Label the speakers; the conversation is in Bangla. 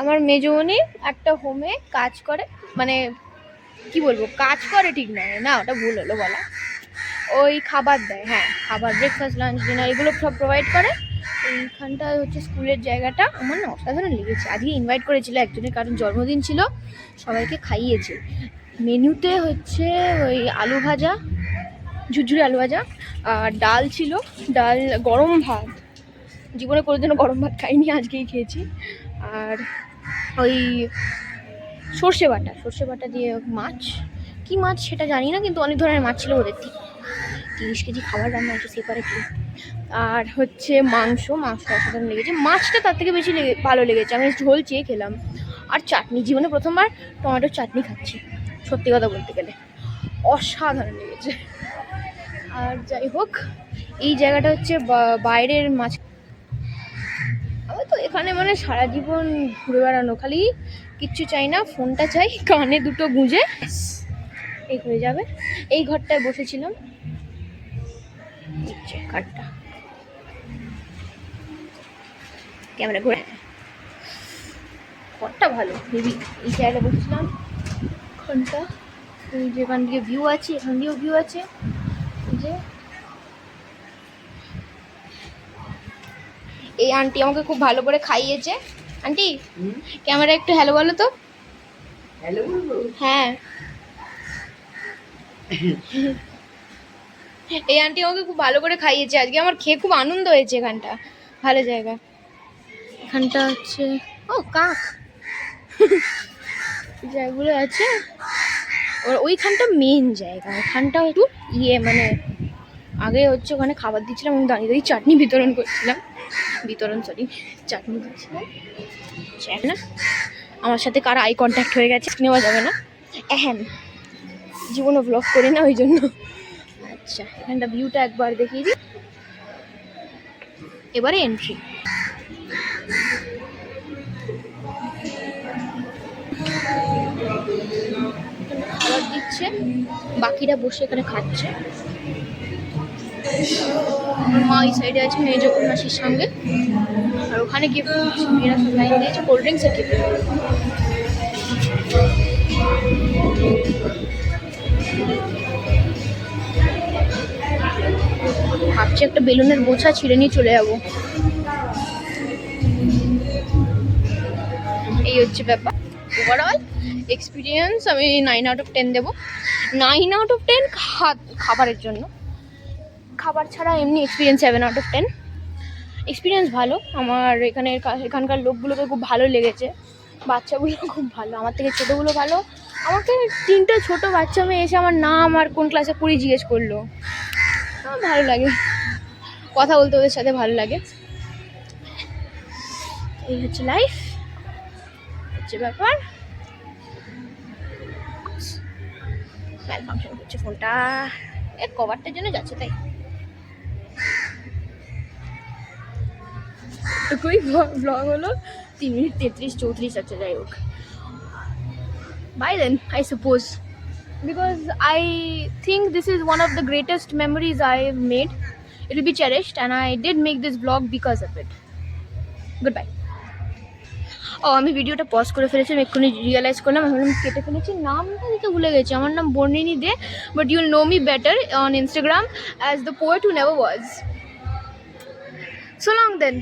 Speaker 1: আমার মেজোনি একটা হোমে কাজ করে, মানে কি বলবো, কাজ করে ঠিক নয়, না ওটা ভুল হলো বলা, ওই খাবার দেয়, হ্যাঁ খাবার, ব্রেকফাস্ট লাঞ্চ ডিনার এগুলো সব প্রোভাইড করে। এইখানটা হচ্ছে স্কুলের জায়গাটা, আমার না অসাধারণ লেগেছে। আজকে ইনভাইট করেছিল একজনের, কারণ জন্মদিন ছিল, সবাইকে খাইয়েছে। মেনুতে হচ্ছে ওই আলু ভাজা, ঝুরঝুরি আলু ভাজা, আর ডাল ছিল, ডাল, গরম ভাত, জীবনে কোনোদিনও গরম ভাত খাইনি, আজকেই খেয়েছি। আর ওই সর্ষে বাটা দিয়ে মাছ, কি মাছ সেটা জানি না, কিন্তু অনেক ধরনের মাছ ছিল ওদের। 30 কেজি খাবার রান্না হচ্ছে সেপারেটলি। আর হচ্ছে মাংস অসাধারণ লেগেছে, মাছটা তার থেকে বেশি ভালো লেগেছে, আমি ঝোল চেয়ে খেলাম। আর চাটনি, জীবনে প্রথমবার টমেটোর চাটনি খাচ্ছি, সত্যি কথা বলতে গেলে অসাধারণ লেগেছে। আর যাই হোক, এই জায়গাটা হচ্ছে বাইরের মাছ। আমি তো এখানে মানে সারা জীবন ঘুরে বেড়ানো, খালি কিচ্ছু চাই না, ফোনটা চাই, কানে দুটো গুঁজে এই হয়ে যাবে। এই ঘরটায় বসেছিলাম, কাঠটা ক্যামেরা ঘুরে, ঘরটা ভালো হেভি। এই জায়গাটা বসেছিলাম, ঘরটা ওই যেখান দিয়ে ভিউ আছে, এখান দিয়েও ভিউ আছে। যে এই আন্টি আমাকে খুব ভালো করে খাইয়েছে। আন্টি ক্যামেরা একটু হ্যালো বলো তো।
Speaker 2: হ্যালো বলবো?
Speaker 1: হ্যাঁ, এই আন্টি আমাকে খুব ভালো করে খাইয়েছে আজকে, আমার খেয়ে খুব আনন্দ হয়েছে। এখানটা ভালো জায়গা, এখানটা হচ্ছে ও কাক জায়গাগুলো আছে। ওইখানটা মেন জায়গা, ওখানটা একটু মানে আগে হচ্ছে ওখানে খাবার দিচ্ছিলাম, আমি দাঁড়িয়ে দাঁড়িয়ে চাটনি চাটনি দিচ্ছিলাম। না, আমার সাথে কার আই কন্ট্যাক্ট হয়ে গেছে, নেওয়া যাবে না, জীবনে ব্লগ করি না ওই জন্য। আচ্ছা, এখানটা ভিউটা একবার দেখিয়ে দিই, এবারে এন্ট্রি। খাবার দিচ্ছে, বাকিরা বসে এখানে খাচ্ছে। মা এই সাইডে আছে মেয়ে যখন মাসির সঙ্গে, আর ওখানে গিফট মেয়েরা সব লাইন দিয়েছে, কোল্ড ড্রিঙ্কস আর গিফট। ভাবছি একটা বেলুনের বোঝা ছিঁড়ে নিয়ে চলে যাবো, এই হচ্ছে ব্যাপার। ওভারঅল এক্সপিরিয়েন্স আমি 9/10 দেবো। 9/10 খাবারের জন্য, খাবার ছাড়া এমনি এক্সপিরিয়েন্স 7/10। এক্সপিরিয়েন্স ভালো, আমার এখানকার লোকগুলোকে খুব ভালো লেগেছে, বাচ্চাগুলো খুব ভালো, আমার থেকে ছোটোগুলো ভালো। আমাকে 3টে ছোটো বাচ্চা মেয়ে এসে আমার নাম আর কোন ক্লাসে পড়ি জিজ্ঞেস করলো, আমার ভালো লাগে, কথা বলতে ওদের সাথে ভালো লাগে। এই হচ্ছে লাইফ, হচ্ছে ব্যাপার। ম্যাল ফাংশন করছে ফোনটা, এর কভারটার জন্য যাচ্ছে তাই। এটুকুই ব্লগ হলো, 3 মিনিট 33-34 আছে, যাই হোক। Bye then, I suppose, because I think this is one of the greatest memories I've made. It will be cherished, and I did make this vlog because of it. Goodbye. আমি ভিডিওটা পজ করে ফেলেছি, আমি এক্ষুনি রিয়েলাইজ করলাম, আমি কেটে ফেলেছি, নামটা দিতে ভুলে গেছি। আমার নাম Barnini De, but you'll know me better on Instagram as the poet who never was. So long then.